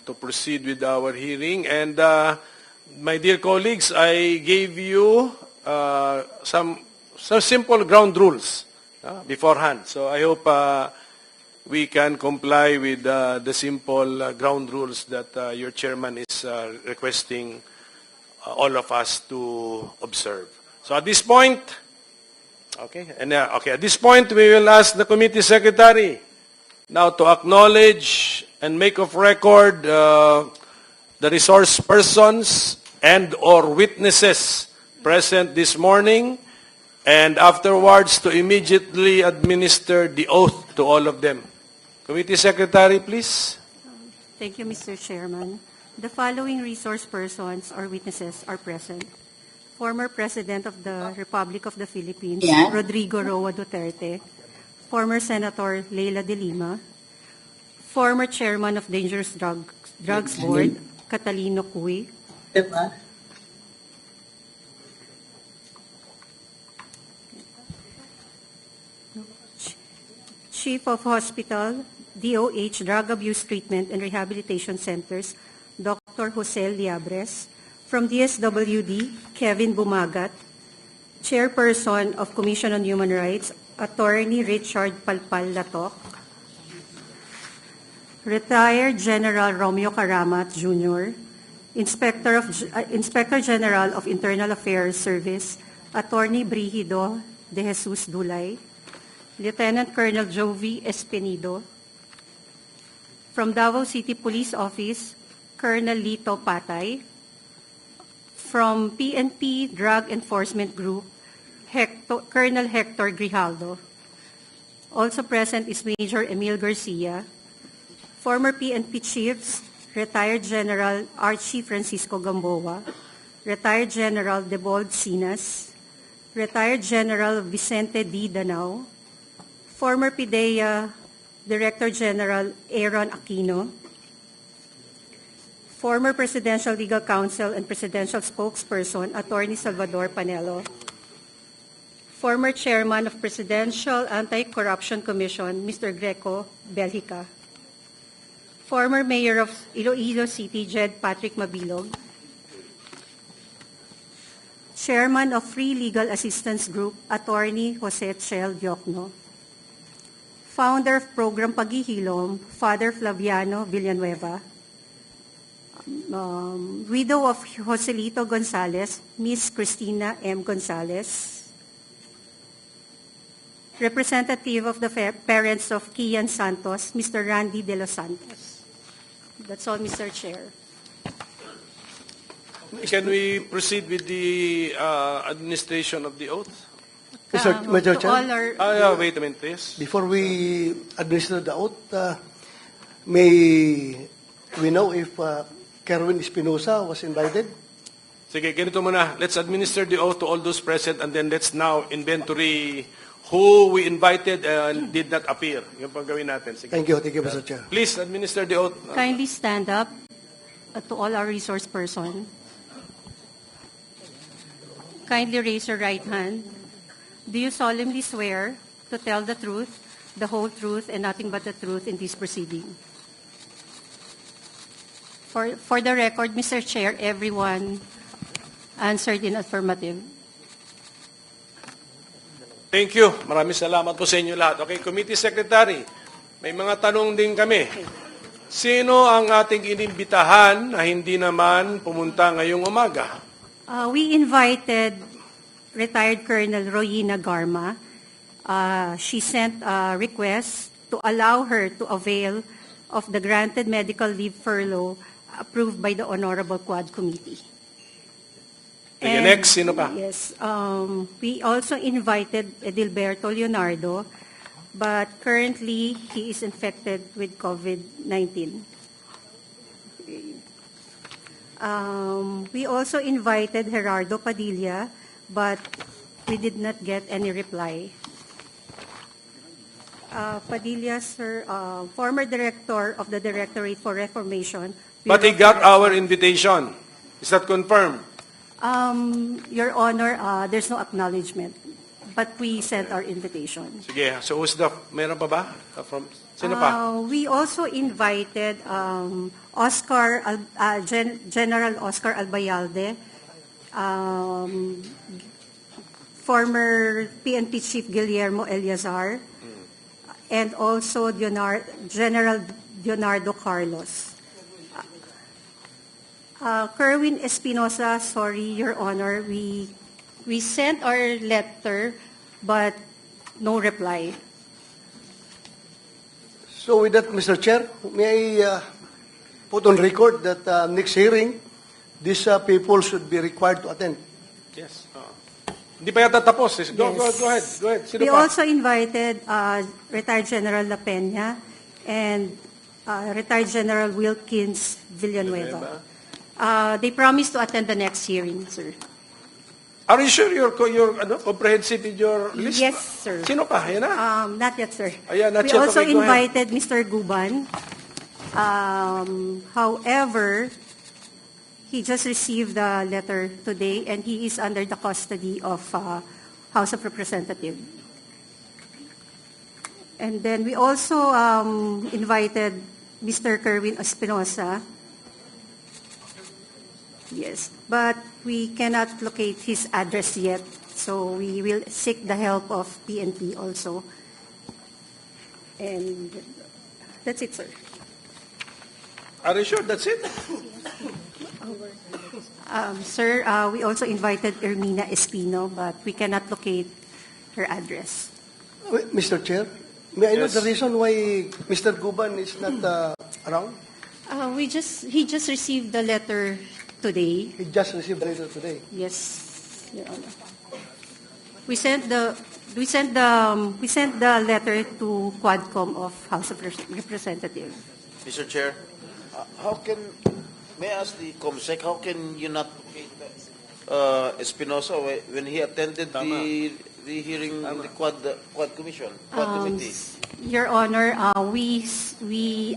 to proceed with our hearing. And my dear colleagues, I gave you some simple ground rules beforehand. So I hope we can comply with the simple ground rules that your chairman is requesting all of us to observe. So at this point, at this point, we will ask the committee secretary now to acknowledge and make of record the resource persons and or witnesses present this morning, and afterwards to immediately administer the oath to all of them. Committee secretary, please. Thank you, Mr. Chairman. The following resource persons or witnesses are present. Former President of the Republic of the Philippines, Rodrigo Roa Duterte. Former Senator Leila de Lima. Former Chairman of Dangerous Drugs Board, Catalino Cui. Chief of Hospital, DOH Drug Abuse Treatment and Rehabilitation Centers, Dr. Jose Liabres. From DSWD, Kevin Bumagat. Chairperson of Commission on Human Rights, Attorney Richard Palpal Latok. Retired General Romeo Karamat Jr., Inspector General of Internal Affairs Service, Attorney Brigido de Jesus Dulay. Lieutenant Colonel Jovi Espinido. From Davao City Police Office, Colonel Lito Patay. From PNP Drug Enforcement Group, Colonel Hector Grijaldo. Also present is Major Emil Garcia. Former PNP Chiefs, Retired General Archie Francisco Gamboa, Retired General Debold Sinas, Retired General Vicente D. Danao, former PIDEA Director General Aaron Aquino, former Presidential Legal Counsel and Presidential Spokesperson, Attorney Salvador Panelo, former Chairman of Presidential Anti-Corruption Commission, Mr. Greco Belhica, former Mayor of Iloilo City, Jed Patrick Mabilog, Chairman of Free Legal Assistance Group, Attorney Jose Chel Diokno, founder of Program Paghihilom, Father Flaviano Villanueva, widow of Joselito Gonzalez, Miss Cristina M. Gonzalez, representative of the parents of Kian Santos, Mr. Randy De Los Santos. That's all, Mr. Chair. Can we proceed with the administration of the oath? Mr. Chair, wait a minute, please. before we administer the oath, may we know if Kerwin Espinosa was invited? Sige, ganito muna. Let's administer the oath to all those present, and then let's now inventory who we invited and did not appear. Yung pang gawin natin. Sige. Thank you, Mr. Chair. Please administer the oath. Kindly stand up to all our resource person. Kindly raise your right hand. Do you solemnly swear to tell the truth, the whole truth, and nothing but the truth in this proceeding? For the record, Mr. Chair, everyone answered in affirmative. Thank you. Maraming salamat po sa inyo lahat. Okay, Committee Secretary, may mga tanong din kami. Sino ang ating inimbitahan na hindi naman pumunta ngayong umaga? We invited retired Colonel Royina Garma. She sent a request to allow her to avail of the granted medical leave furlough approved by the Honorable Quad Committee. Sige, next, sino pa? Yes. We also invited Edilberto Leonardo, but currently he is infected with COVID-19. We also invited Gerardo Padilla, but we did not get any reply. Padilla, sir, former director of the Directorate for Reformation. But he got our invitation. Is that confirmed? Your Honor, there's no acknowledgement, but we sent our invitation. Sige, so who's the, meron pa ba? From Sino pa? We also invited General Oscar Albayalde, former PNP Chief Guillermo Eleazar, and also General Leonardo Carlos. Kerwin Espinosa, sorry, Your Honor, we sent our letter, but no reply. So with that, Mr. Chair, may I put on record that next hearing, these people should be required to attend. Yes. Hindi pa yata tapos. Go Yes. ahead. Go ahead. Sino We pa? also invited retired General La Peña and retired General Wilkins Villanueva. They promised to attend the next hearing, sir. Are you sure you're comprehensive in your list? Yes, sir. Sino pa? Yan na. Not yet, sir. Ayan, not We yet. also Okay, go ahead. invited Mr. Guban. However, he just received the letter today, and he is under the custody of House of Representatives. And then we also invited Mr. Kerwin Espinosa. Yes, but we cannot locate his address yet, so we will seek the help of PNP also. And that's it, sir. Are you sure that's it? Sir, we also invited Ermina Espino, but we cannot locate her address. Wait, Mr. Chair, may I know Yes. the reason why Mr. Guban is not around? He just received the letter today. He just received the letter today. Yes, Your Honor. We sent the letter to Quadcom of House of Representatives. Mr. Chair, may I ask the COMSEC, how can you not locate Espinosa when he attended the hearing in the Quad Commission, Quad Committee? Your Honor, we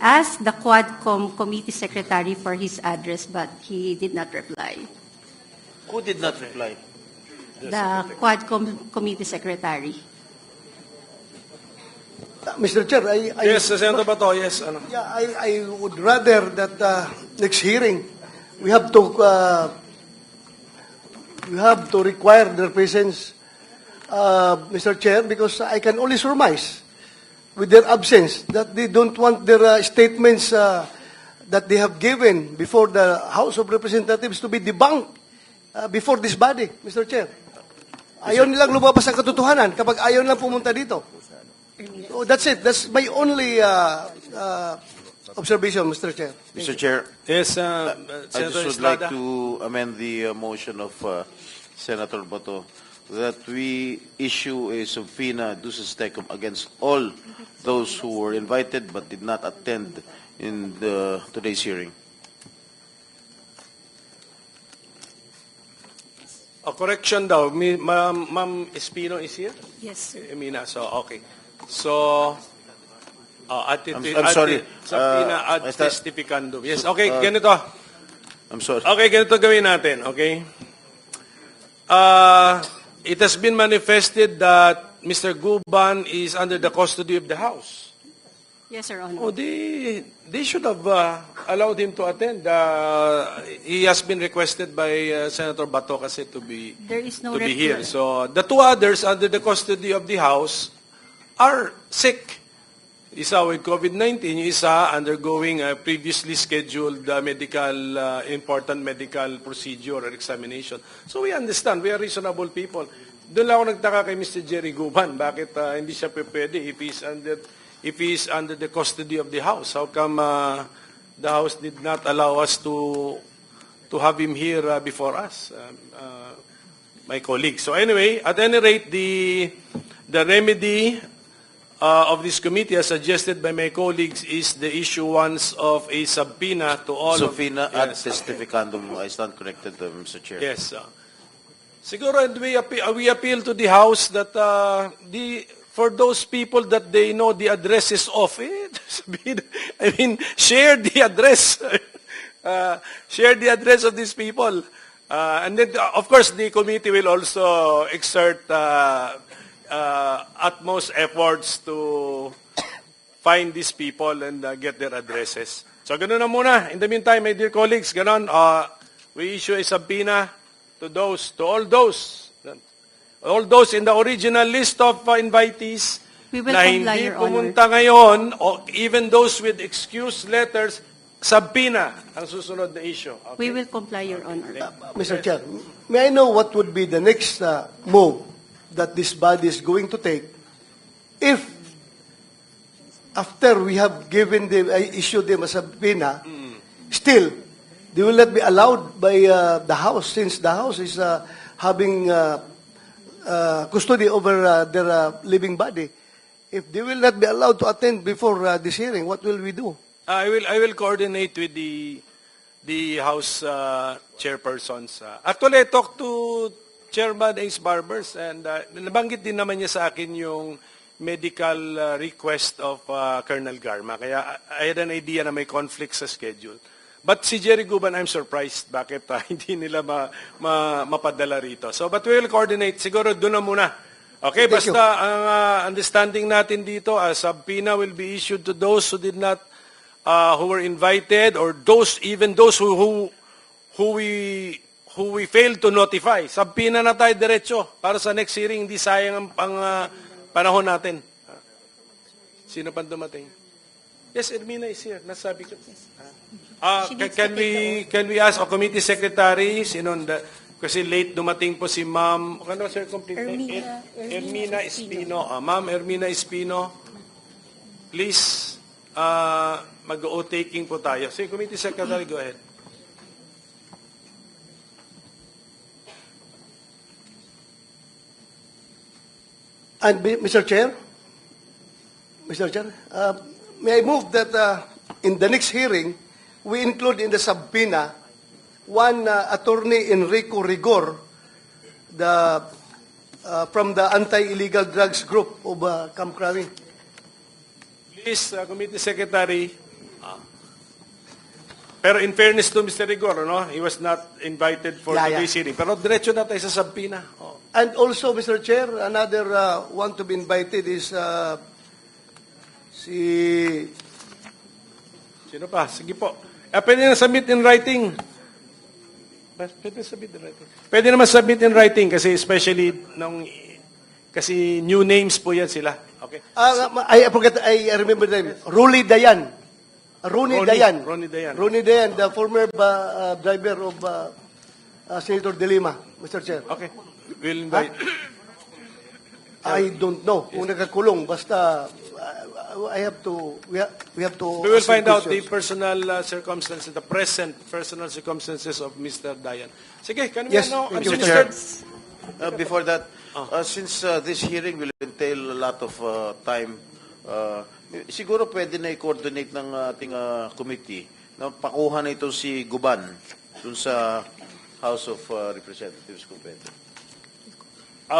asked the Quadcom Committee Secretary for his address, but he did not reply. Who did not reply? The Quadcom Committee Secretary. Mr. Chair, Yes, Senator Bato. Yes. Ano? Yeah, I would rather that next hearing we have to require their presence, Mr. Chair, because I can only surmise with their absence that they don't want their statements that they have given before the House of Representatives to be debunked before this body, Mr. Chair. Ayaw nilang lumabas ang katotohanan kapag ayaw nilang pumunta dito. So that's it. That's my only observation, Mr. Chair. Mr. Chair, Yes, I Senator just would like Estrada. to amend the motion of Senator Bato that we issue a subpoena duces tecum against all those who were invited but did not attend in today's hearing. A correction daw. Ma'am Espino is here? Yes, sir. Emina, so okay. So, I'm sorry. Subpoena ad Basta- testificandum. Yes, okay, ganito. I'm sorry. Okay, ganito gawin natin, okay? It has been manifested that Mr. Guban is under the custody of the House. Yes, Your Honor. Oh, they should have allowed him to attend. He has been requested by Senator Bato kasi to be There is no to be reply. here. So the two others under the custody of the House are sick. Isa with COVID-19, yung isa undergoing a previously scheduled important medical procedure or examination. So we understand, we are reasonable people. Doon lang ako nagtaka kay Mr. Jerry Guban, bakit hindi siya pwede if he's under the custody of the House. How come the House did not allow us to have him here before us, my colleagues? So anyway, at any rate, the remedy of this committee, as suggested by my colleagues, is the issuance of a subpoena to all Subpoena ad Yes. testificandum. I stand corrected, Mr. Chair. Yes. Siguro, and we appeal to the House that for those people that they know the address is off, I mean, share the address. Share the address of these people. And then, of course, the committee will also exert utmost efforts to find these people and get their addresses. So ganun na muna. In the meantime, my dear colleagues, ganun, we issue a subpoena to all those in the original list of invitees We will na comply, hindi Your Honor. pumunta ngayon, o even those with excuse letters, subpoena ang susunod na issue. Okay? We will comply, Your Honor. Mr. Chair, may I know what would be the next move that this body is going to take if after we have given them, issued them a subpoena, still, they will not be allowed by the House, since the House is having custody over their living body. If they will not be allowed to attend before this hearing, what will we do? I will coordinate with the House chairpersons. Actually, I talked to Chairman Ace Barbers and nabanggit din naman niya sa akin yung medical request of Colonel Garma. Kaya I had an idea na may conflict sa schedule. But si Jerry Guban, I'm surprised bakit hindi nila mapadala rito. So, but we will coordinate. Siguro doon na muna. Okay, Thank basta ang understanding natin dito, a subpoena will be issued to those who did not, who were invited, or even those who we failed to notify. Subpoena na tayo diretso para sa next hearing, hindi sayang ang panahon natin. Sino pa dumating? Yes, Ermina is here. Nasabi ko. Can we ask a committee secretary, kasi late dumating po si Ma'am, ano sir, complete? Ermina Espino. Ma'am Ermina Espino, please, mag-o-taking po tayo. So, committee secretary, go ahead. And Mr. Chair, may I move that in the next hearing, we include in the subpoena one attorney Enrico Rigor, from the anti-illegal drugs group of Camp Crowley. Please, committee secretary. Pero in fairness to Mr. Rigor, no? He was not invited for today's hearing. Pero diretso na tayo sa subpoena. Oh. And also, Mr. Chair, another one to be invited is Sino pa? Sige po. Pwede na submit in writing. Pwede naman submit in writing kasi especially kasi new names po yan sila. Okay. I forget, I remember the name. Ronnie Dayan. Ronnie Dayan, the former driver of Senator De Lima, Mr. Chair. Okay. We'll invite. I don't know kung nakakulong, basta we have to We will ask find out the questions. personal circumstances, the present personal circumstances of Mr. Dayan. Sige, can we Yes, know? thank you, Mr. Chair. Before that, since this hearing will entail a lot of time, siguro pwede na i-coordinate ng ating committee na pakuha na ito si Guban dun sa House of Representatives kung pwede.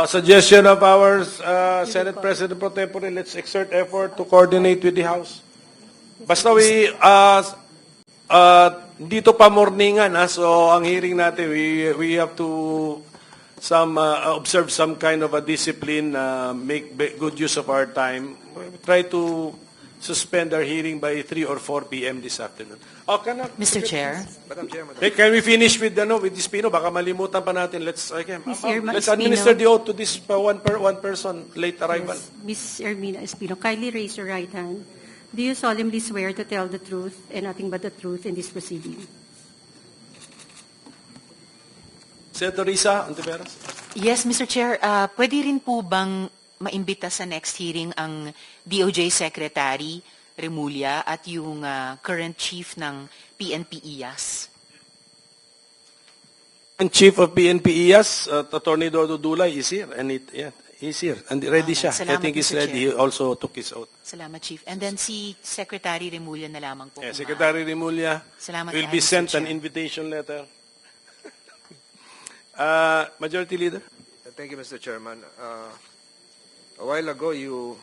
Suggestion of our Senate President Pro Tempore, let's exert effort to coordinate with the House. Basta dito pa morningan, so ang hearing natin, we have to observe some kind of a discipline, make good use of our time. Try to suspend our hearing by 3 or 4 p.m. this afternoon. Mr. Chair. Hey, can we finish with this Pino? Baka malimutan pa natin. Let's Ms. administer Espino. the oath to this one person late arrival. Ms. Ermina Espino, kindly raise your right hand. Do you solemnly swear to tell the truth and nothing but the truth in this proceeding? Senator Risa Ontiveros. Yes, Mr. Chair. Pwede rin po bang maimbita sa next hearing ang DOJ Secretary Remulla at yung current chief ng PNP IAS? And Chief of PNP IAS, Attorney Dodo Dulay is here. And he's here. And ready siya. I Salamat, think he's Mr. ready. He Chair. also took his oath. Salamat, Chief. And then si Secretary Remulla na lamang po. Yeah, kung Secretary Remulla Salamat will kayo, be Mr. sent an Chair. invitation letter. Majority Leader. Thank you, Mr. Chairman. A while ago, you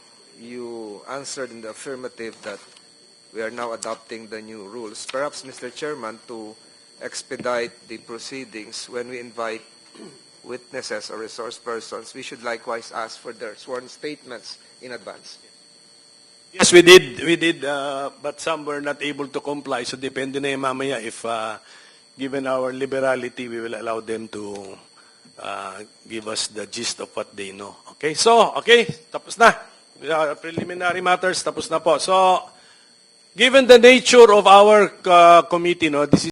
answered in the affirmative that we are now adopting the new rules. Perhaps, Mr. Chairman, to expedite the proceedings when we invite witnesses or resource persons, we should likewise ask for their sworn statements in advance. Yes, we did, but some were not able to comply. So depende na yung mamaya if, given our liberality, we will allow them to give us the gist of what they know. Okay, so, tapos na. Preliminary matters, tapos na po. So, given the nature of our committee, no, this is